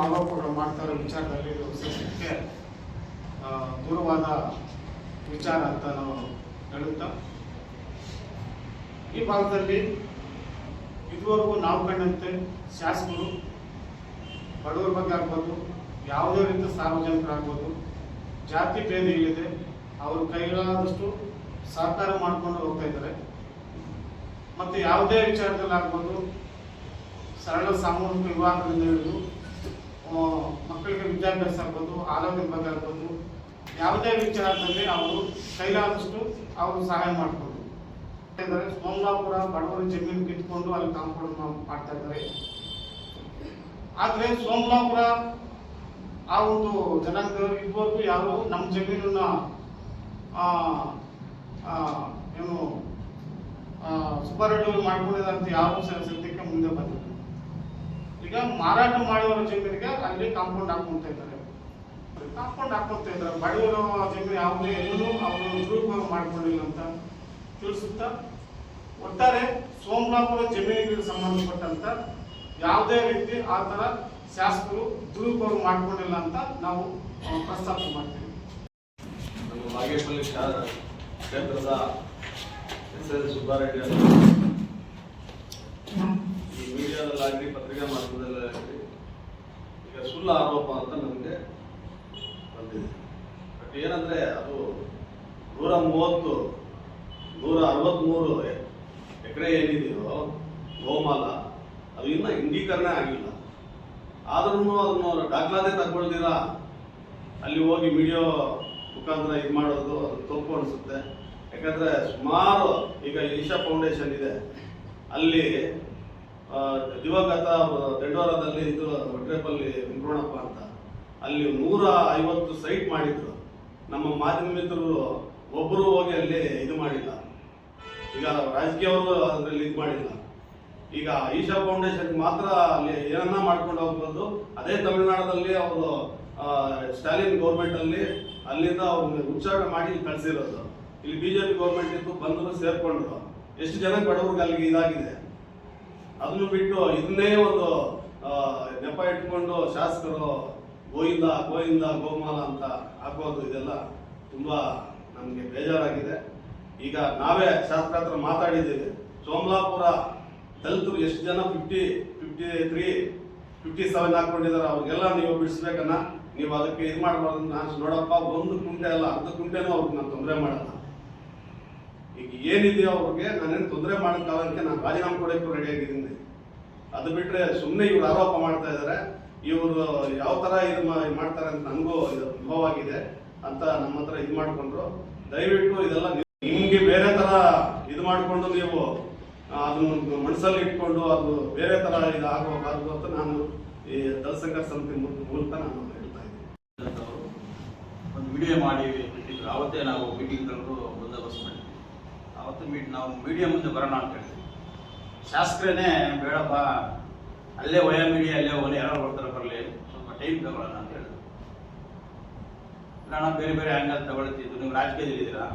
ಆರೋಪಗಳು ಮಾಡ್ತಾ ಇರೋ ವಿಚಾರದಲ್ಲಿ ಇದು ಸತ್ಯಕ್ಕೆ ದೂರವಾದ ವಿಚಾರ ಅಂತ ನಾವು ಹೇಳುತ್ತಾ, ಈ ಭಾಗದಲ್ಲಿ ಇದುವರೆಗೂ ನಾವು ಕಂಡಂತೆ ಶಾಸಕರು ಬಡವರ ಬಗ್ಗೆ ಆಗ್ಬೋದು, ಯಾವುದೇ ರೀತಿಯ ಸಾರ್ವಜನಿಕರಾಗ್ಬೋದು, ಜಾತಿ ಭೇದ ಇಲ್ಲದೆ ಅವರು ಕೈಲಾದಷ್ಟು ಸಹಕಾರ ಮಾಡಿಕೊಂಡು ಹೋಗ್ತಾ ಇದ್ದಾರೆ. ಮತ್ತು ಯಾವುದೇ ವಿಚಾರದಲ್ಲಿ ಆಗ್ಬೋದು, ಸರಳ ಸಾಮೂಹಿಕ ವಿವಾಹದಿಂದ ಹಿಡಿದು ಮಕ್ಕಳಿಗೆ ವಿದ್ಯಾಭ್ಯಾಸ ಆಗ್ಬೋದು, ಆರೋಗ್ಯದ ಬಗ್ಗೆ ಆಗ್ಬೋದು, ಯಾವುದೇ ವಿಚಾರದಲ್ಲಿ ಅವರು ಕೈಲಾದಷ್ಟು ಅವರು ಸಹಾಯ ಮಾಡಿಕೊಂಡು ಇದ್ದಾರೆ. ಸೋಮಲಾಪುರ ಬಡವರ ಜಮೀನು ಕಿತ್ಕೊಂಡು ಅಲ್ಲಿ ಕಾಂಪೌಂಡ್ ಮಾಡ್ತಾ ಇದ್ದಾರೆ. ಆದರೆ ಸೋಮಲಾಪುರ ಆ ಒಂದು ಜನಾಂಗದವರು ಇದುವರೆಗೂ ಯಾರು ನಮ್ಮ ಜಮೀನನ್ನ ಏನು ಸುಬ್ಬಾರೆಡ್ಡಿ ಮಾಡ್ಕೊಂಡಿದ್ದಾರೆ ಅಂತ ಯಾವ ಸದ್ಯಕ್ಕೆ ಮುಂದೆ ಬಂದಿಲ್ಲ. ಈಗ ಮಾರಾಟ ಮಾಡುವವರ ಜಮೀನಿಗೆ ಅಲ್ಲಿ ಕಾಂಪೌಂಡ್ ಹಾಕೊಂತ ಇದ್ದಾರೆ. ಬಡವರ ಜಮೀನು ಯಾವುದೇ ಎಲ್ಲೂ ಅವರು ದುರುಪಯೋಗ ಮಾಡ್ಕೊಂಡಿಲ್ಲ ಅಂತ ತಿಳಿಸುತ್ತಾ, ಒಟ್ಟಾರೆ ಸೋಮಲಾಪುರ ಜಮೀನಿಗೆ ಸಂಬಂಧಪಟ್ಟಂತ ಯಾವುದೇ ರೀತಿ ಆ ಥರ ಶಾಸಕರು ದುರುಪಯೋಗ ಮಾಡ್ಕೊಂಡಿಲ್ಲ ಅಂತ ನಾವು ಪ್ರಸ್ತಾಪ ಮಾಡ್ತೀವಿ. ನಮ್ಮ ಬಾಗೇಪಲ್ಲಿ ಕ್ಷೇತ್ರದ ಎಸ್ ಸುಬ್ಬಾರೆಡ್ಡಿ ಈ ಮೀಡಿಯಾದಲ್ಲಾಗಲಿ ಪತ್ರಿಕಾ ಮಾಧ್ಯಮದಲ್ಲಾಗಲಿ ಈಗ ಸುಳ್ಳು ಆರೋಪ ಅಂತ ನಮಗೆ ಬಂದಿದೆ. ಬಟ್ ಏನಂದ್ರೆ ಅದು 163 ಎಕರೆ ಏನಿದೆಯೋ ಗೋಮಾಲ ಅದು ಇನ್ನೂ ಇಂಡೀಕರಣ ಆಗಿಲ್ಲ. ಆದ್ರೂ ಅದನ್ನು ದಾಖಲಾತಿ ತಗೊಳ್ದಿರ ಅಲ್ಲಿ ಹೋಗಿ ವಿಡಿಯೋ ಮುಖಾಂತರ ಇದು ಮಾಡೋದು ಅದು ತಪ್ಪು ಅನಿಸುತ್ತೆ. ಯಾಕಂದ್ರೆ ಸುಮಾರು ಈಗ ಈಶಾ ಫೌಂಡೇಶನ್ ಇದೆ, ಅಲ್ಲಿ ದಿವಂಗತ ದಂಡೋರದಲ್ಲಿ ಇದು ಒಟ್ರೇಪಲ್ಲಿ ವೆಂಕಟರಮಣಪ್ಪ ಅಂತ ಅಲ್ಲಿ 150 ಸೈಟ್ ಮಾಡಿದ್ರು. ನಮ್ಮ ಮಾಧ್ಯಮ ಮಿತ್ರರು ಒಬ್ಬರು ಹೋಗಿ ಅಲ್ಲಿ ಇದು ಮಾಡಿಲ್ಲ. ಈಗ ರಾಜಕೀಯವರು ಅದರಲ್ಲಿ ಇದು ಮಾಡಿಲ್ಲ. ಈಗ ಈಶಾ ಫೌಂಡೇಶನ್ ಮಾತ್ರ ಅಲ್ಲಿ ಏನನ್ನ ಮಾಡ್ಕೊಂಡು ಹೋಗ್ಬೋದು. ಅದೇ ತಮಿಳುನಾಡಲ್ಲಿ ಅವರು ಸ್ಟಾಲಿನ್ ಗೌರ್ಮೆಂಟ್ ಅಲ್ಲಿ ಅಲ್ಲಿಂದ ಅವ್ರಿಗೆ ಉಚ್ಚಾರಣೆ ಮಾಡಿ ಕಳಿಸಿರೋದು. ಇಲ್ಲಿ ಬಿಜೆಪಿ ಗೌರ್ಮೆಂಟ್ ಇತ್ತು, ಬಂದರು ಸೇರ್ಕೊಂಡ್ರು. ಎಷ್ಟು ಜನ ಬಡವ್ರಿಗೆ ಅಲ್ಲಿಗೆ ಇದಾಗಿದೆ. ಅದನ್ನು ಬಿಟ್ಟು ಇದನ್ನೇ ಒಂದು ನೆಪ ಇಟ್ಕೊಂಡು ಶಾಸಕರು ಗೋವಿಂದ ಗೋವಿಂದ ಗೋಮಾಲ ಅಂತ ಹಾಕೋದು, ಇದೆಲ್ಲ ತುಂಬಾ ನಮಗೆ ಬೇಜಾರಾಗಿದೆ. ಈಗ ನಾವೇ ಶಾಸಕರ ಹತ್ರ ಮಾತಾಡಿದ್ದೇವೆ. ಸೋಮಲಾಪುರ ದಲಿತರು ಎಷ್ಟು ಜನ 57 ಹಾಕೊಂಡಿದ್ದಾರೆ, ಅವ್ರಿಗೆಲ್ಲ ನೀವು ಬಿಡಿಸ್ಬೇಕನ್ನ. ನೀವು ಅದಕ್ಕೆ ಇದು ಮಾಡಬಾರ್ದು. ನಾನು ನೋಡಪ್ಪ, 1 ಕುಂಟೆ ಅಲ್ಲ 10 ಕುಂಟೆನೂ ಅವ್ರಿಗೆ ನಾನು ತೊಂದರೆ ಮಾಡಲ್ಲ. ಈಗ ಏನಿದೆಯೋ ಅವ್ರಿಗೆ ನಾನೇನು ತೊಂದರೆ ಮಾಡೋ ಕಾಲಕ್ಕೆ ನಾನು ರಾಜೀನಾಮೆ ಕೊಡೋಕ್ಕೂ ರೆಡಿಯಾಗಿದ್ದೀನಿ. ಅದು ಬಿಟ್ಟರೆ ಸುಮ್ಮನೆ ಇವ್ರು ಆರೋಪ ಮಾಡ್ತಾ ಇದ್ದಾರೆ. ಇವರು ಯಾವ ಥರ ಇದು ಮಾಡ್ತಾರೆ ಅಂತ ನನಗೂ ಇದು ಅನುಭವವಾಗಿದೆ ಅಂತ ನಮ್ಮ ಹತ್ರ ಇದು ಮಾಡಿಕೊಂಡ್ರು. ದಯವಿಟ್ಟು ಇದೆಲ್ಲ ನಿಮಗೆ ಬೇರೆ ಥರ ಇದು ಮಾಡಿಕೊಂಡು ನೀವು ಅದನ್ನು ಮನಸ್ಸಲ್ಲಿ ಇಟ್ಕೊಂಡು ಅದು ಬೇರೆ ಥರ ಇದು ಆಗಬಾರ್ದು ಅಂತ ನಾನು ಈ ದಲಿತ ಸಂಘರ್ಷ ಸಮಿತಿ ಮೂಲಕ ನಾನು ಹೇಳ್ತಾ ಇದ್ದೀನಿ. ಒಂದು ವಿಡಿಯೋ ಮಾಡಿ ಬಿಟ್ಟಿದ್ರು. ಆವತ್ತೇ ನಾವು ಮೀಟಿಂಗ್ ಕರೆದು ಬಂದೋಬಸ್ತ್ ಮಾಡಿದ್ವಿ. ಆವತ್ತು ನಾವು ಮೀಡಿಯಾ ಮುಂದೆ ಬರೋಣ ಅಂತ ಹೇಳಿದ್ವಿ. ಶಾಸಕರೇನೆ ಬೇಡಪ್ಪ, ಅಲ್ಲೇ ವಯ ಮೀಡಿಯಾ ಅಲ್ಲೇ ಹೋಗಿ ಯಾರು ಬರ್ತಾರೆ ಬರಲಿ, ಸ್ವಲ್ಪ ಟೈಮ್ ತಗೊಳ್ಳೋಣ ಅಂತ ಹೇಳಿದ್ರು. ನಾನು ಬೇರೆ ಬೇರೆ ಆ್ಯಂಗಲ್ ತಗೊಳ್ತಿದ್ದು. ನೀವು ರಾಜಕೀಯದಲ್ಲಿದ್ದೀರಾ,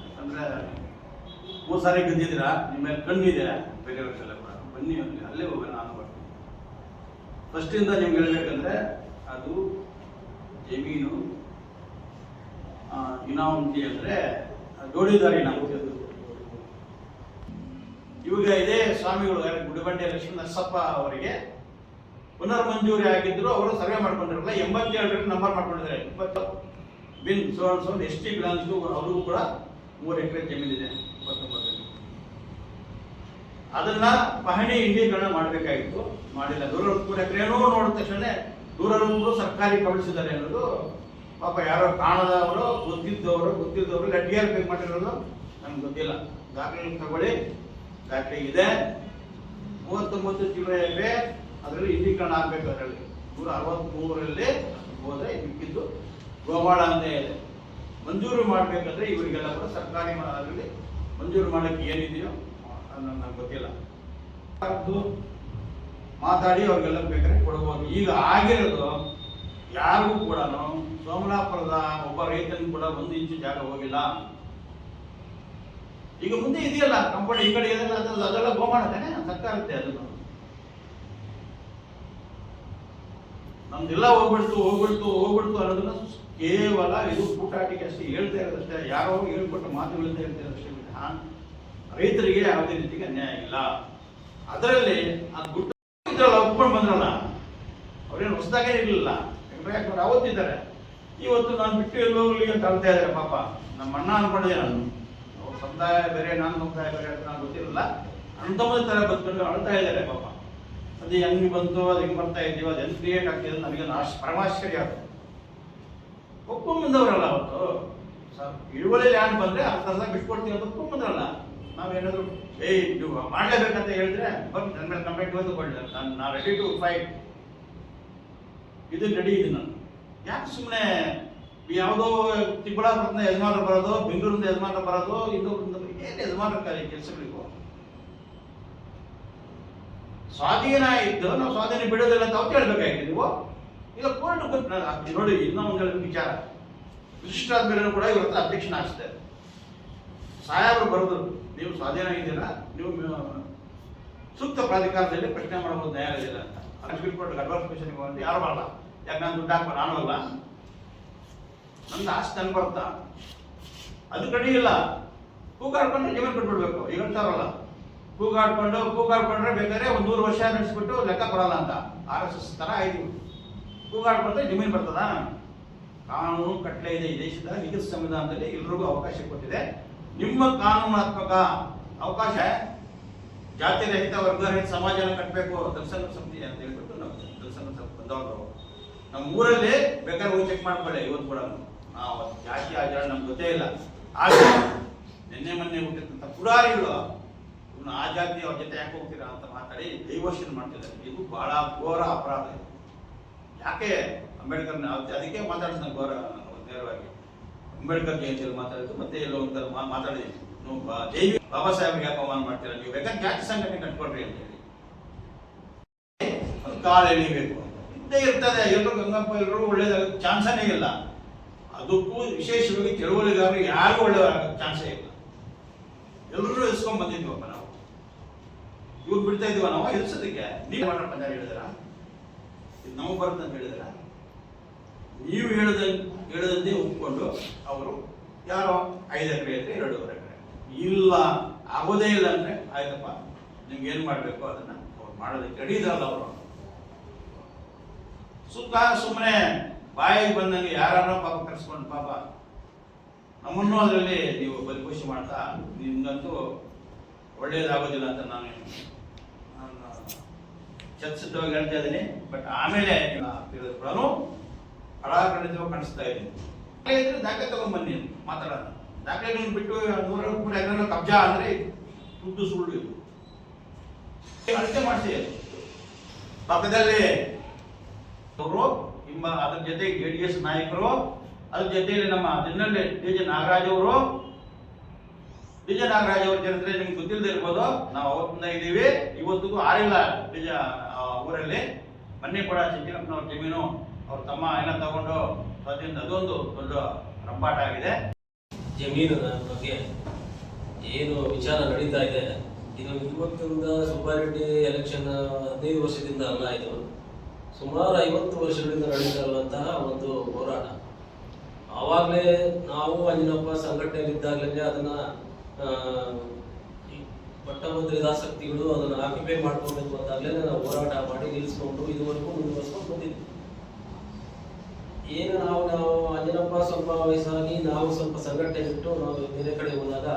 ಯಾಕಂದರೆ 3 ಸಾರಿ ಗೆದ್ದಿದ್ದೀರಾ, ನಿಮ್ಮ ಮೇಲೆ ಕಣ್ಣಿದೆ ಬೇರೆ ವರ್ಷಲ್ಲ ಕೂಡ. ಬನ್ನಿ ಅಲ್ಲೇ ಹೋಗೋಣ ನಾನು ಬರ್ತೀನಿ. ಫಸ್ಟಿಂದ ನಿಮ್ಗೆ ಹೇಳ್ಬೇಕಂದ್ರೆ ಅದು ಜಮೀನು ಇನಾಮತಿ ಅಂದರೆ ಜೋಡಿದಾರಿ ಇನಾಮತಿ. ಅದು ಇವಾಗ ಇದೇ ಸ್ವಾಮಿಗಳು ಗುಡಿಬಂಡೆ ಲಕ್ಷ್ಮೀ ನರಸಪ್ಪ ಅವರಿಗೆ ಪುನರ್ಮಂಜೂರಿ ಆಗಿದ್ರು. ಅವರು ಸರ್ವೆ ಮಾಡ್ಕೊಂಡಿರಲ್ಲ, 87 ನಂಬರ್ ಮಾಡ್ಕೊಂಡಿದ್ದಾರೆ. 20 ಬಿನ್ ಸೋನ್ ST ಬ್ರಾಂಚ್ಗೂ ಅವ್ರಿಗೂ ಕೂಡ 3 ಎಕರೆ ಜಮೀನಿದೆ. 29 ಅದನ್ನ ಪಹಣಿ ಇಂಡೀಕರಣ ಮಾಡಬೇಕಾಗಿತ್ತು, ಮಾಡಿಲ್ಲ. 123 ಎಕರೆನೂ ನೋಡಿದ ತಕ್ಷಣ 123 ಸರ್ಕಾರಿ ಕಳಿಸಿದ್ದಾರೆ ಅನ್ನೋದು ಪಾಪ ಯಾರೋ ಕಾಣದವರು, ಗೊತ್ತಿದ್ದವರು ಲೆಟ್ಗೇರ್ ಪೇ ಮಾಡಿರೋದು ನಮ್ಗೆ ಗೊತ್ತಿಲ್ಲ. ದಾಖಲೆ ತಗೊಳ್ಳಿ, ದಾಖಲೆ ಇದೆ. 39 ಚಿಲ್ಲರೆ ಎಕರೆ ಅದರಲ್ಲಿ ಇಂಡೀಕರಣ ಆಗಬೇಕು. ಅದರಲ್ಲಿ 163ರಲ್ಲಿ ಹೋದ್ರೆ ಮಿಕ್ಕಿದ್ದು ಗೋಮಾಳ ಅಂತ ಇದೆ. ಮಂಜೂರು ಮಾಡಬೇಕಂದ್ರೆ ಇವರಿಗೆಲ್ಲ ಕೂಡ ಸರ್ಕಾರಿ ಅದರಲ್ಲಿ ಮಂಜೂರು ಮಾಡೋಕ್ಕೆ ಏನಿದೆಯೋ ನನಗೆ ಗೊತ್ತಿಲ್ಲ. ಮಾತಾಡಿ ಅವ್ರಿಗೆಲ್ಲ ಬೇಕಾದ್ರೆ ಕೊಡಬಹುದು. ಈಗ ಆಗಿರೋದು ಯಾರಿಗೂ ಕೂಡ ಸೋಮಲಾಪುರದ ಒಬ್ಬ ರೈತನಿಗೂ ಕೂಡ 1 ಇಂಚು ಜಾಗ ಹೋಗಿಲ್ಲ. ಈಗ ಮುಂದೆ ಇದೆಯಲ್ಲ ಕಂಪನಿ ಈ ಕಡೆ ಇದೆಲ್ಲ ಅದೆಲ್ಲ ಗೋಮಾಳ ತಾನೆ, ಸರ್ಕಾರದ್ದೇ. ಅದನ್ನು ನಮ್ದೆಲ್ಲ ಹೋಗ್ಬಿಡ್ತು ಅನ್ನೋದನ್ನ ಕೇವಲ ಇದು ಕೂಟಾಟಿಗೆ ಅಷ್ಟೇ ಹೇಳ್ತಾ ಇರೋದಷ್ಟೇ, ಯಾರೋ ಹೇಳ್ಕೊಟ್ಟ ಮಾತುಗಳಿಂದ ಹೇಳ್ತಾ ಇರೋದಷ್ಟೇ ವಿನಃ ರೈತರಿಗೆ ಯಾವುದೇ ರೀತಿಗೆ ಅನ್ಯಾಯ ಇಲ್ಲ. ಅದರಲ್ಲಿ ಆ ಗುಟ್ಟು ಇದ್ರಲ್ಲ, ಒಪ್ಕೊಂಡು ಬಂದ್ರಲ್ಲ, ಅವ್ರೇನು ಹೊಸದಾಗೇ ಇರಲಿಲ್ಲ. ಯಾಕಂದ್ರೆ ಅವತ್ತಿದ್ದಾರೆ, ಇವತ್ತು ನಾನು ಬಿಟ್ಟು ಎಲ್ಲೋ ಹೋಗ್ಲಿ ಅಂತ ಅಳ್ತಾ ಇದ್ದಾರೆ ಪಾಪ. ನಮ್ಮ ಅಣ್ಣ ಅನ್ಕೊಂಡಿದ್ದೆ ನಾನು, ಅವ್ರ ಸಮುದಾಯ ಬೇರೆ, ನಾನು ಸಮುದಾಯ ಬೇರೆ ಅಂತ ನಾನು ಗೊತ್ತಿರಲಿಲ್ಲ. ಅಂತಮ್ಮದ ಥರ ಬಂದ್ಕೊಂಡು ಅಳ್ತಾ ಇದ್ದಾರೆ ಪಾಪ. ಅದು ಹೆಂಗೆ ಬಂತು, ಅದು ಹೆಂಗೆ ಬರ್ತಾ ಇದ್ದೀವಿ, ಅದು ಹೆಂಗೆ ಕ್ರಿಯೇಟ್ ಆಗ್ತಿದೆ ನನಗೆ ಪರಮಾಶ್ಚರ್ಯ ಆಗುತ್ತೆ. ಒಪ್ಕೊಂಡು ಬಂದವರಲ್ಲ ಅವತ್ತು ಇಳುವಳಿ ಲ್ಯಾಂಡ್ ಬಂದರೆ ಅರ್ಧ ಬಿಟ್ಕೊಡ್ತೀವಿ ಅಂತ ಒಪ್ಕೊಂಡು ಬಂದ್ರಲ್ಲ. ನಾವೇನಾದ್ರು ನೀವು ಮಾಡಲೇಬೇಕಂತ ಹೇಳಿದ್ರೆ ಬಂದು ನನ್ನ ಮೇಲೆ ಕಂಪ್ಲೇಂಟ್ ಬಂದು ಕೊಡಲಿಲ್ಲ, ನಾನು ರೆಡಿ ಟು ಫೈಟ್, ಇದು ರೆಡಿ ಇದೆ ನಾನು. ಯಾಕೆ ಸುಮ್ಮನೆ ಯಾವುದೋ ಚಿಕ್ಕಬಳ್ಳಾಪುರದಿಂದ ಯಜಮಾನರು ಬರೋದು, ಬೆಂಗಳೂರಿಂದ ಯಜಮಾನರು ಬರೋದು, ಇನ್ನೊಬ್ಬರಿಂದ ಏನು ಯಜಮಾನರ ಕೆಲಸಗಳಿಗೂ ಸ್ವಾಧೀನ ಇದ್ದು ನಾವು ಸ್ವಾಧೀನ ಬಿಡೋದಿಲ್ಲ ಅಂತ ಅವ್ರು ಹೇಳ್ಬೇಕಾಗಿತ್ತು ನೀವು. ಇಲ್ಲ ಕೋರ್ಟ್ ಕೊಟ್ಟು ನೋಡಿ, ಇನ್ನೂ ಒಂದು ಹೇಳಿದ ವಿಚಾರ, ವಿಶಿಷ್ಟಾದ ಮೇಲೂ ಕೂಡ ಇವತ್ತು ಅಬ್ಜೆಕ್ಷನ್ ಹಾಕ್ಸ್ತಾರೆ. ಸಾಹೇಬರು ಬರೆದ್ರು, ನೀವು ಸ್ವಾಧೀನ ಇದ್ದೀರಾ, ನೀವು ಸೂಕ್ತ ಪ್ರಾಧಿಕಾರದಲ್ಲಿ ಪ್ರಶ್ನೆ ಮಾಡಬಹುದು ನ್ಯಾಯಾಲಯದಲ್ಲಿ ಅಂತ. ಸುಪ್ರೀಂ ಕೋರ್ಟ್ ಅಡ್ವಾನ್ಸ್ ಕ್ವೆಶನ್ಗೆ ಬಂದು ಯಾರು ಬರಲ್ಲ, ಯಾಕೆ ನಾನು ದುಡ್ಡು ಹಾಕೋ ನಾನು ಅಲ್ಲ, ನನ್ನ ಆಸ್ತಿ ನನ್ಗೆ ಬರ್ತಾ ಅದು ಕಡಿಯಿಲ್ಲ. ಕೂಗಾಡ್ಕೊಂಡ್ರೆ ಜಮೀನು ಬಿಟ್ಬಿಡ್ಬೇಕು. ಈಗ ಹೇಳ್ತಾರಲ್ಲ, ಕೂಗಾಡ್ಕೊಂಡ್ರೆ ಬೇಕಾದ್ರೆ ಒಂದು 100 ವರ್ಷ ನಡೆಸ್ಬಿಟ್ಟು ಲೆಕ್ಕ ಕೊಡಲ್ಲ ಅಂತ. RSS ತರ ಆಯ್ತು. ಕೂಗಾಡ್ಕೊಂಡ್ರೆ ಜಮೀನು ಬರ್ತದ? ಕಾನೂನು ಕಟ್ಟಲೆ ಇದೆ ಈ ದೇಶದ ಲಿಖಿತ ಸಂವಿಧಾನದಲ್ಲಿ, ಎಲ್ರಿಗೂ ಅವಕಾಶ ಕೊಟ್ಟಿದೆ. ನಿಮ್ಮ ಕಾನೂನಾತ್ಮಕ ಅವಕಾಶ ಜಾತಿ ರಹಿತ ವರ್ಗ ರಹಿತ ಸಮಾಜನ ಕಟ್ಟಬೇಕು, ದರ್ಶನ ಸಮಿತಿ ಅಂತ ಹೇಳ್ಬಿಟ್ಟು ನಾವು ದರ್ಶನ ಬಂದವರು ನಮ್ಮ ಊರಲ್ಲಿ ಬೇಕಾದ್ರೆ ಹೋಗಿ ಚೆಕ್ ಮಾಡ್ಕೊಳ್ಳಿ. ಇವತ್ತು ಕೂಡ ನಾವು ಜಾತಿ ಆಚಾರ ನಮ್ಗೆ ಗೊತ್ತೇ ಇಲ್ಲ. ಆದರೆ ನಿನ್ನೆ ಮೊನ್ನೆ ಹುಟ್ಟಿರ್ತಂಥ ಪುರಾರಿಗಳು ಇವ್ನು ಆ ಜಾತಿ ಅವ್ರ ಜೊತೆ ಯಾಕೆ ಹೋಗ್ತೀರಾ ಅಂತ ಮಾತಾಡಿ ಡೈವರ್ಷನ್ ಮಾಡ್ತಿದ್ದಾರೆ. ಇದು ಬಹಳ ಘೋರ ಅಪರಾಧ. ಯಾಕೆ ಅಂಬೇಡ್ಕರ್ ಅದಕ್ಕೆ ಮಾತಾಡ್ತಾನೆ ಘೋರ ನೇರವಾಗಿ. ಅಂಬೇಡ್ಕರ್ ಜಯಂತಿಯಲ್ಲಿ ಮಾತಾಡಿದ್ದು, ಮತ್ತೆ ಎಲ್ಲೋ ಒಂಥರ ಮಾತಾಡಿದ್ವಿ, ನೀವು ಬಾಬಾ ಸಾಹೇಬ್ರಿಗೆ ಯಾಕೆ ಅವಮಾನ ಮಾಡ್ತೀರಾ, ನೀವು ಬೇಕಾದ್ರೆ ಜಾತಿ ಸಂಘಟನೆ ಕಟ್ಕೊಡ್ರಿ ಅಂತ ಹೇಳಿ ಕಾಲು ಎಳಿಬೇಕು ಇದ್ದೇ ಇರ್ತದೆ. ಎಲ್ಲರೂ ಗಂಗಪ್ಪ ಎಲ್ಲರೂ ಒಳ್ಳೇದಾಗ ಚಾನ್ಸನೇ ಇಲ್ಲ. ಅದಕ್ಕೂ ವಿಶೇಷವಾಗಿ ಚಳುವಳಿಗಾರರು ಯಾರು ಒಳ್ಳೆಯವರಾಗ ಚಾನ್ಸೇ ಇಲ್ಲ. ಎಲ್ಲರೂ ಎಲ್ಸ್ಕೊಂಡ್ ಬಂದಿದ್ವಪ್ಪ ನಾವು. ಇವ್ರು ಬಿಡ್ತಾ ಇದೀವ ನಾವು ಎಲ್ಸೋದಕ್ಕೆ. ನೀವು ಮಾಡ್ರಪ್ಪ ಅಂತ ಹೇಳಿದಾರ, ಇದು ನಮಗೆ ಬರುತ್ತೆ ಅಂತ ಹೇಳಿದಾರ? ನೀವು ಹೇಳದಂತೆ ಒಪ್ಕೊಂಡು ಅವರು ಯಾರೋ 5 ಎಕರೆ ಇದ್ರೆ 2.5 ಎಕರೆ ಇಲ್ಲ ಆಗೋದೇ ಇಲ್ಲ ಅಂದ್ರೆ ಆಯ್ತಪ್ಪ, ನಿಮ್ಗೆ ಏನ್ ಮಾಡ್ಬೇಕು ಅದನ್ನ ಅವ್ರು ಮಾಡೋದಕ್ಕೆ ರೆಡಿ ಇದ್ರಲ್ಲ ಅವರು. ಸುಮ್ಮನೆ ಬಾಯಿಗೆ ಬಂದಂಗೆ ಯಾರನ್ನ ಪಾಪ ಕರೆಸ್ಕೊಂಡು ಪಾಪ ನಮ್ಮನ್ನು ಅದರಲ್ಲಿ ನೀವು ಬಲಿಪೋಷಿ ಮಾಡ್ತಾ ನಿಮ್ಗಂತೂ ಒಳ್ಳೇದಾಗೋದಿಲ್ಲ ಅಂತ ನಾನು ಚರ್ಚಿತವಾಗಿ ಹೇಳ್ತಾ ಇದ್ದೀನಿ. ಬಟ್ ಆಮೇಲೆ ಕಡಾಖಂಡಿತವಾಗಿ ಕಾಣಿಸ್ತಾ ಇದ್ದೀನಿ. ದಾಖಲೆ ತಗೊಂಡ್ಬನ್ನಿ, ಮಾತಾಡೋಣ. ದಾಖಲೆಗಳನ್ನು ಬಿಟ್ಟು 100 ಎಕರೆ ಕಬ್ಜಾ ಅಂದ್ರೆ ದುಡ್ಡು ಸುಳ್ಳು. ಇದು ಅಳತೆ ಮಾಡಿಸಿ ಪಕ್ಕದಲ್ಲಿ ಅವರು ಅದ್ರ ಜೊತೆ JDS ನಾಯಕರು, ಅದ್ರ ಜೊತೆಯಲ್ಲಿ ನಮ್ಮ ದಿನಲ್ಲಿ DJ ನಾಗರಾಜ್ ಅವರು ಚರಿತ್ರೆ ನಿಮ್ಗೆ ಗೊತ್ತಿಲ್ಲದೆ ಇರ್ಬೋದು. ನಾವು ಅವತ್ತಿಂದ ಇದ್ದೀವಿ, ಇವತ್ತಿಗೂ ಆರಿಲ್ಲ ನಿಜ ಊರಲ್ಲಿ. ಮೊನ್ನೆ ಕೂಡ ಚಿಕ್ಕನಪ್ಪನವ್ರ ಜಮೀನು ಅವ್ರ ತಮ್ಮ ಏನೋ ತಗೊಂಡು ಸ್ವಾಧೀನ, ಅದೊಂದು ದೊಡ್ಡ ರಂಪಾಟ ಆಗಿದೆ. ಜಮೀನಿನ ಬಗ್ಗೆ ಏನು ವಿಚಾರ ನಡೀತಾ ಇದೆ, ಇದು ಇವತ್ತಿಂದ ಸುಬ್ಬಾರೆಡ್ಡಿ ಎಲೆಕ್ಷನ್ 15 ವರ್ಷದಿಂದ ಅಲ್ಲ, ಇದು ಸುಮಾರು 50 ವರ್ಷಗಳಿಂದ ನಡೀತಾ ಇರುವಂತಹ ಒಂದು ಹೋರಾಟ. ಆವಾಗಲೇ ನಾವು ಅಂಜನಪ್ಪ ಸಂಘಟನೆಯಲ್ಲಿದ್ದಾಗಲೇ ಅದನ್ನ ಪಟ್ಟಭದ್ರಿದಾಸಕ್ತಿಗಳು ಅದನ್ನು ಆಕ್ಯುಪೈ ಮಾಡ್ಕೊಳ್ಬೇಕು ಅಂತಾಗಲೇ ನಾವು ಹೋರಾಟ ಮಾಡಿ ನಿಲ್ಲಿಸ್ಕೊಂಡು ಇದುವರೆಗೂ ಮುಂದುವರಿಸ್ಕೊಂಡು ಬಂದಿದ್ವಿ. ಏನು ನಾವು ಅಂಜನಪ್ಪ ಸ್ವಲ್ಪ ವಯಸ್ಸಾಗಿ ನಾವು ಸ್ವಲ್ಪ ಸಂಘಟನೆ ಬಿಟ್ಟು ನಾವು ಬೇರೆ ಕಡೆ ಹೋದಾಗ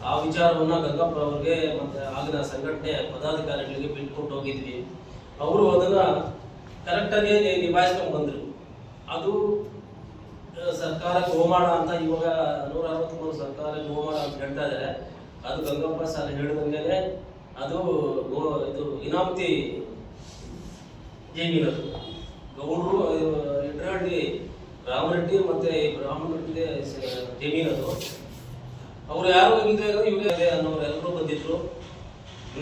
ಆ ವಿಚಾರವನ್ನ ಗಂಗಪ್ಪ ಅವ್ರಿಗೆ ಮತ್ತೆ ಆಗಿನ ಸಂಘಟನೆ ಪದಾಧಿಕಾರಿಗಳಿಗೆ ಬಿಟ್ಕೊಂಡು ಹೋಗಿದ್ವಿ. ಅವರು ಅದನ್ನ ಕರೆಕ್ಟಾಗಿ ನಿಭಾಯಿಸ್ಕೊಂಡು ಬಂದ್ರು. ಅದು ಸರ್ಕಾರಕ್ಕೆ ಹೋಮಾಡ ಅಂತ ಇವಾಗ 163 ಸರ್ಕಾರಕ್ಕೆ ಹೋಮಾಡ ಅಂತ ಹೇಳ್ತಾ ಇದ್ದಾರೆ. ಅದು ಗಂಗಪ್ಪ ಸರ್ ಹೇಳಿದಂಗೆ ಅದು ಇದು ಇನಾಮತಿ ಜಮೀನದು. ಗೌಡರು ಇಟ್ರಾಡಿ ರಾಮರೆಡ್ಡಿ ಮತ್ತೆ ಬ್ರಾಹ್ಮಣರೆಡ್ಡಿ ಜಮೀನದು. ಅವ್ರು ಯಾರು ಇವ್ರಿಗೆ ಅನ್ನೋರೆಲ್ಲರೂ ಬಂದಿದ್ರು.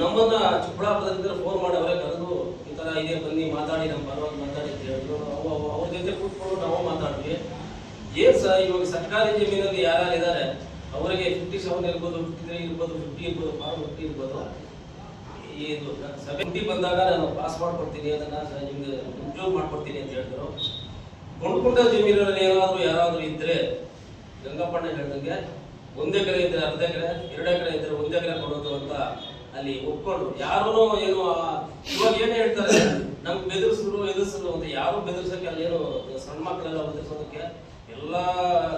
ನಮ್ಮನ್ನ ಚಿಕ್ಕಬಳ್ಳಾಪುರದಿಂದ ಫೋನ್ ಮಾಡಿ ಅವರೇ ಕರೆದು ಈ ತರ ಇದೆ ಬನ್ನಿ ಮಾತಾಡಿ, ನಮ್ಮ ಪರವಾಗಿ ಮಾತಾಡಿ ಅಂತ ಹೇಳಿದ್ರು. ಅವ್ರ ಜೊತೆ ಕೂತ್ಕೊಂಡು ನಾವು ಮಾತಾಡಿದ್ವಿ. ಏನ್ ಸರ್ ಇವಾಗ ಸರ್ಕಾರಿ ಜಮೀನಲ್ಲಿ ಯಾರ್ಯಾರು ಇದ್ದಾರೆ ಅವರಿಗೆ 57 ಇರ್ಬೋದು, 53 ಇರ್ಬೋದು, 50 ಇರ್ಬೋದು, ಫಾರ್ಮ್ 50 ಇರ್ಬೋದು, ಇದು ಸಭೆ ಬಂದಾಗ ನಾನು ಪಾಸ್ ಮಾಡ್ಕೊಡ್ತೀನಿ, ಅದನ್ನ ನಿಮ್ಗೆ ಮಂಜೂರು ಮಾಡ್ಕೊಡ್ತೀನಿ ಅಂತ ಹೇಳಿದ್ರು. ಕೊಂಡ್ಕೊಂಡ ಜಮೀನಲ್ಲಿ ಯಾರಾದ್ರೂ ಇದ್ರೆ ಗಂಗಪ್ಪಣ್ಣ ಹೇಳ್ದಂಗೆ 1 ಎಕರೆ ಇದ್ರೆ 1/2 ಎಕರೆ, 2 ಎಕರೆ ಇದ್ರೆ 1 ಎಕರೆ ಕೊಡೋದು ಅಂತ ಅಲ್ಲಿ ಒಪ್ಕೊಂಡು ಯಾರು ಏನು ಇವಾಗ ಏನ್ ಹೇಳ್ತಾರೆ, ನಮ್ಗೆ ಬೆದರಿಸಿದ್ರು ಅಂತ. ಯಾರು ಬೆದರ್ಸಕ್ಕೆ ಅಲ್ಲೇನು ಸಣ್ಣ ಮಕ್ಕಳೆಲ್ಲ ಬೆದರ್ಸೋದಕ್ಕೆ ಎಲ್ಲ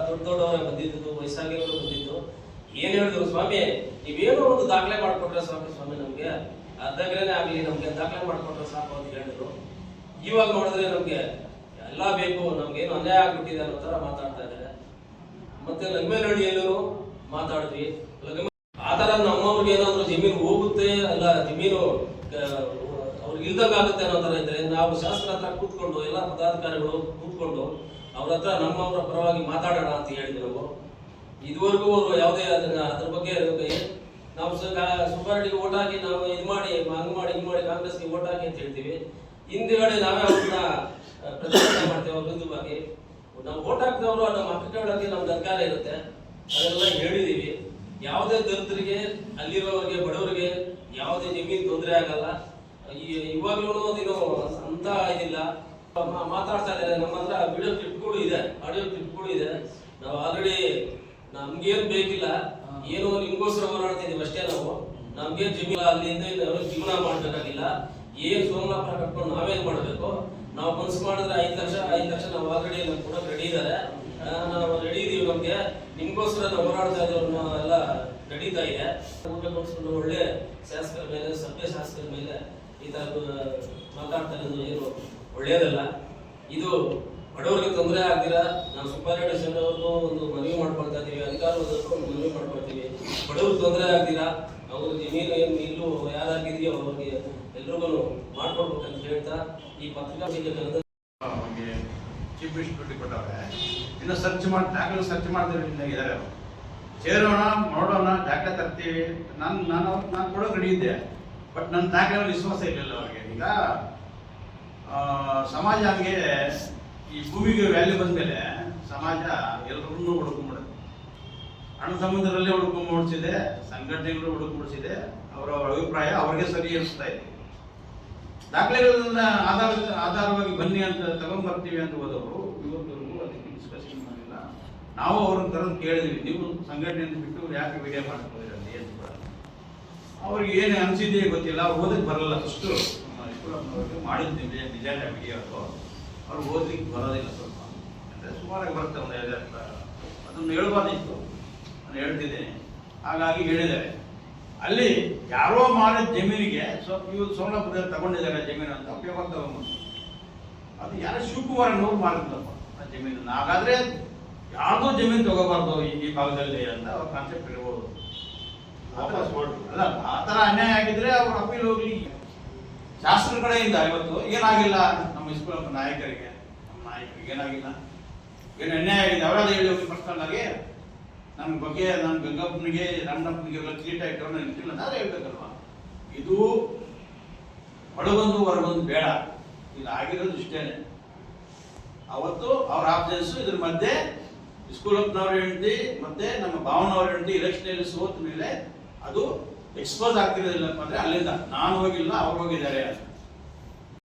ದೊಡ್ಡವರೇ ಬಂದಿದ್ದು, ವಯಸ್ಸಾಗಿರೋರು ಬಂದಿದ್ದು. ಏನ್ ಹೇಳಿದ್ರು, ಸ್ವಾಮಿ ನೀವೇನೋ ಒಂದು ದಾಖಲೆ ಮಾಡ್ಕೊಟ್ರೆ ಸಾಕು ಸ್ವಾಮಿ, ನಮ್ಗೆ 1/2 ಎಕರೆನೇ ಆಗ್ಲಿ ನಮ್ಗೆ ದಾಖಲೆ ಮಾಡ್ಕೊಟ್ರೆ ಸಾಕು ಅಂತ ಹೇಳಿದ್ರು. ಇವಾಗ ನೋಡಿದ್ರೆ ನಮ್ಗೆ ಎಲ್ಲ ಬೇಕು, ನಮ್ಗೇನು ಅನ್ಯಾಯ ಆಗ್ಬಿಟ್ಟಿದೆ ಅನ್ನೋ ತರ ಮಾತಾಡ್ತಾ ಇದ್ದಾರೆ. ಮತ್ತೆ ಲಗ್ಮೇನಹಳ್ಳಿಯಲ್ಲೂ ಮಾತಾಡಿದ್ವಿ, ಆ ತರ ನಮ್ಮವ್ರಿಗೆ ಏನಾದ್ರು ಜಮೀನು ಹೋಗುತ್ತೆ ಅಲ್ಲ, ಜಮೀನು ಅವ್ರಿಗೆ ಇಲ್ದಂಗಾಗುತ್ತೆ ಅನ್ನೋ ತರ ಇದ್ರೆ ನಾವು ಶಾಸಕರ ಹತ್ರ ಕೂತ್ಕೊಂಡು ಎಲ್ಲ ಪದಾಧಿಕಾರಿಗಳು ಕೂತ್ಕೊಂಡು ಅವ್ರ ಹತ್ರ ನಮ್ಮವರ ಪರವಾಗಿ ಮಾತಾಡೋಣ ಅಂತ ಹೇಳಿದ್ವಿ. ನಾವು ಇದುವರೆಗೂ ಅವರು ಯಾವುದೇ ಅದ್ರ ಬಗ್ಗೆ ನಾವು ಸುಬ್ಬಾರೆಡ್ಡಿಗೆ ಓಟ್ ಹಾಕಿ ನಾವು ಇದು ಮಾಡಿ ಹಂಗ್ ಮಾಡಿ ಹಿಂಗ್ ಮಾಡಿ ಕಾಂಗ್ರೆಸ್ಗೆ ಓಟ್ ಹಾಕಿ ಅಂತ ಹೇಳ್ತೀವಿ. ಹಿಂದಿಗಡೆ ನಾವೇ ಅವ್ರನ್ನ ಪ್ರತಿಭಟನೆ ಮಾಡ್ತೇವೆ ಅವ್ರ ವಿರುದ್ಧವಾಗಿ. ನಾವು ಓಟ್ ಹಾಕಿದವರು ನಮ್ಮ ಹಕ್ಕು ಕೇಳೋಕೆ ನಮ್ಗೆ ಅಧಿಕಾರ ಇರುತ್ತೆ, ಅದೆಲ್ಲ ಹೇಳಿದೀವಿ. ಯಾವುದೇ ದಲಿತರಿಗೆ, ಅಲ್ಲಿರೋರಿಗೆ, ಬಡವರಿಗೆ ಯಾವುದೇ ಜಮೀನು ತೊಂದರೆ ಆಗಲ್ಲ. ಇವಾಗ್ಲೂ ಅದೇನು ಅಂತ ಇದಿಲ್ಲ. ಮಾತಾಡ್ತಾ ಇದ್ದಾರೆ, ನಮ್ಮ ಹತ್ರ ವಿಡಿಯೋ ಕ್ಲಿಪ್ಗಳು ಇದೆ, ಆಡಿಯೋ ಕ್ಲಿಪ್ಗಳು ಇದೆ. ನಾವು ಆಲ್ರೆಡಿ ನಮ್ಗೇನು ಬೇಕಿಲ್ಲ, ಏನೋ ನಿಮ್ಗೋಸ್ಕರ ಹೋರಾಡ್ತಿದೀವಿ ಅಷ್ಟೇ. ನಮ್ಗೇನು ಜಮೀನು ಅಲ್ಲಿಂದ ಜೀವನ ಮಾಡ್ಬೇಕಾಗಿಲ್ಲ. ಏನ್ ಸೋಮನಾಪುರ ಕಟ್ಕೊಂಡು ನಾವೇನ್ ಮಾಡ್ಬೇಕು, ನಾವು ಮನಸ್ಸು ಮಾಡಿದ್ರೆ 5 ಲಕ್ಷ ನಾವು ಆಲ್ರೆಡಿ ಕೂಡ ರೆಡಿ ಇದ್ದಾರೆ, ನಾವು ರೆಡಿ ಇದೀವಿ. ನಮ್ಗೆ ನಿಮ್ಗೋಸ್ಕರ ನಾವು ಹೋರಾಡ್ತಾ ಇದ್ದೀವಿ, ಎಲ್ಲ ನಡೀತಾ ಇದೆ. ಒಳ್ಳೆ ಶಾಸಕರ ಮೇಲೆ, ಸಭ್ಯ ಶಾಸಕರ ಮೇಲೆ ಈ ತರ ಮಾತಾಡ್ತಾ ಇರೋದು ಏನು ಒಳ್ಳೇದಲ್ಲ. ಇದು ಬಡವರಿಗೆ ತೊಂದರೆ ಆಗ್ದಿರ ನಾವು ಸುಬ್ಬಾರೆಡ್ಡಿ ಅವ್ರಿಗೂ ಒಂದು ಮನವಿ ಮಾಡ್ಕೊಳ್ತಾ ಇದೀವಿ, ಅಧಿಕಾರದವ್ರಿಗೂ ಒಂದು ಮನವಿ ಮಾಡ್ಕೊಳ್ತೀವಿ. ಬಡವ್ರಿಗೆ ತೊಂದರೆ ಆಗ್ದಿರ ಅವ್ರ ಜಮೀನು ಏನು ಇಲ್ಲೂ ಯಾರಾಗಿದೆಯೋ ಅವ್ರಿಗೆ ಎಲ್ರಿಗೂ ಮಾಡ್ಕೊಡ್ಬೇಕಂತ ಹೇಳ್ತಾ ಈ ಪತ್ರಿಕಾಗೋಷ್ಠಿಗೆ ಚೀಫ್ ಮಿನಿಸ್ಟರ್ ಕೊಟ್ಟವ್ರೆ. ಇನ್ನು ಸರ್ಚ್ ಮಾಡಿ ದಾಖಲೆ ಸರ್ಚ್ ಮಾಡಿದ್ರೆ ಇದ್ದಾರೆ. ಸೇರೋಣ, ನೋಡೋಣ, ದಾಖಲೆ ತರ್ತೀವಿ. ನಾನು ಕೊಡೋಕೆ ರೆಡಿ ಇದ್ದೆ, ಬಟ್ ನನ್ನ ದಾಖಲೆ ವಿಶ್ವಾಸ ಇರಲಿಲ್ಲ ಅವ್ರಿಗೆ. ಈಗ ಸಮಾಜ ಹಂಗೆ ಈ ಭೂಮಿಗೆ ವ್ಯಾಲ್ಯೂ ಬಂದಮೇಲೆ ಸಮಾಜ ಎಲ್ಲರನ್ನೂ ಹುಡುಕೊಂಡ್ಬಿಡುತ್ತೆ. ಅಣ್ಣ ಸಂಬಂಧದಲ್ಲೇ ಹುಡುಕೊಂಡ್ಬಿಡಿಸಿದೆ, ಸಂಘಟನೆಗಳು ಹುಡುಕೊಂಡ್ಬಿಡಿಸಿದೆ. ಅವರ ಅಭಿಪ್ರಾಯ ಅವ್ರಿಗೆ ಸರಿ ಅನಿಸ್ತಾ ಇದೆ. ದಾಖಲೆಗಳನ್ನ ಆಧಾರವಾಗಿ ಬನ್ನಿ ಅಂತ ತಗೊಂಡ್ಬರ್ತೀವಿ ಅಂತ ಹೋದವರು ಇವತ್ತವರೆಗೂ ಅದಕ್ಕೆ ಡಿಸ್ಕಷನ್ ಮಾಡಿಲ್ಲ. ನಾವು ಅವ್ರನ್ನ ಕರೆದು ಕೇಳಿದ್ವಿ, ನೀವು ಸಂಘಟನೆಯನ್ನು ಬಿಟ್ಟು ಯಾಕೆ ವಿಡಿಯೋ ಮಾಡ್ಕೊಂಡಿರಲ್ಲಿ ಅಂತ ಕೂಡ. ಅವ್ರಿಗೆ ಏನು ಅನಿಸಿದೆಯೇ ಗೊತ್ತಿಲ್ಲ, ಅವ್ರು ಓದಕ್ಕೆ ಬರಲ್ಲ. ಫಸ್ಟು ಮಾಡಿದ್ವಿ ನಿಜಾನೇ ವಿಡಿಯೋ, ಅವ್ರು ಓದ್ಲಿಕ್ಕೆ ಬರೋದಿಲ್ಲ. ಸ್ವಲ್ಪ ಅಂದರೆ ಸುಮಾರಾಗಿ ಬರುತ್ತೆ, ಒಂದು 5 ಅದನ್ನು ಹೇಳ್ಬಾರ್ದಿತ್ತು, ನಾನು ಹೇಳ್ತಿದ್ದೇನೆ. ಹಾಗಾಗಿ ಹೇಳಿದ್ದಾರೆ. ಅಲ್ಲಿ ಯಾರೋ ಮಾಡಿದ ಜಮೀನಿಗೆ ಇವ್ರು ಸೋಮನಾಪುರದಲ್ಲಿ ತಗೊಂಡಿದ್ದಾರೆ ಜಮೀನು ಅಂತ ಉಪಯೋಗ ತಗೊಂಡ್ಬಂದು, ಅದು ಯಾರೋ ಶಿವಕುಮಾರನವ್ರು ಮಾಡಿದ್ದಪ್ಪ ಆ ಜಮೀನನ್ನು. ಹಾಗಾದ್ರೆ ಯಾರ್ದೋ ಜಮೀನು ತಗೋಬಾರ್ದು ಈ ಭಾಗದಲ್ಲಿ ಅಂತ ಅವ್ರ ಕಾನ್ಸೆಪ್ಟ್ ಇರ್ಬೋದು. ಅಲ್ಲ, ಆ ಥರ ಅನ್ಯಾಯ ಆಗಿದ್ರೆ ಅವ್ರು ಅಪೀಲ್ ಹೋಗ್ಲಿ. ಶಾಸಕರ ಕಡೆಯಿಂದ ಇವತ್ತು ಏನಾಗಿಲ್ಲ, ನಮ್ಮ ಇಸ್ಕೂಲ್ ನಾಯಕರಿಗೆ, ನಮ್ಮ ನಾಯಕರಿಗೆ ಏನಾಗಿಲ್ಲ, ಏನು ಅನ್ಯಾಯ ಆಗಿದೆ ಅವರಾದ ಹೇಳಿ ಹೋಗಿ ಪರ್ಸನಲ್ ಆಗಿ ನಮ್ಮ ಬಗ್ಗೆ, ನಮ್ಮ ಗಂಗಪ್ಪನಿಗೆ, ರಂಗಪ್ಪನಿಗೆ ಎಲ್ಲ ಕ್ಲೀಟ್ ಆಯ್ತು ನಿಂತಿಲ್ಲ ನಾವೇ ಹೇಳ್ಬೇಕಲ್ವಾ. ಇದು ಒಳಗೊಂದು ಹೊರಗೊಂದು ಬೇಡ, ಇದು ಆಗಿರೋದು ಇಷ್ಟೇನೆ. ಅವತ್ತು ಅವ್ರ ಆಬ್ಸೆನ್ಸು, ಇದ್ರ ಮಧ್ಯೆ ಸ್ಕೂಲಪ್ಪನವ್ರ ಹೆಂಡತಿ ಮತ್ತೆ ನಮ್ಮ ಭಾವನವ್ರ ಹೆಂಡತಿ ಎಲೆಕ್ಷನ್ ಸೋತ ಮೇಲೆ ಅದು ಎಕ್ಸ್ಪೋಸ್ ಆಗ್ತಿರೋದಿಲ್ಲಪ್ಪ ಅಂದ್ರೆ ಅಲ್ಲಿಂದ ನಾನು ಹೋಗಿಲ್ಲ, ಅವ್ರು ಹೋಗಿದ್ದಾರೆ.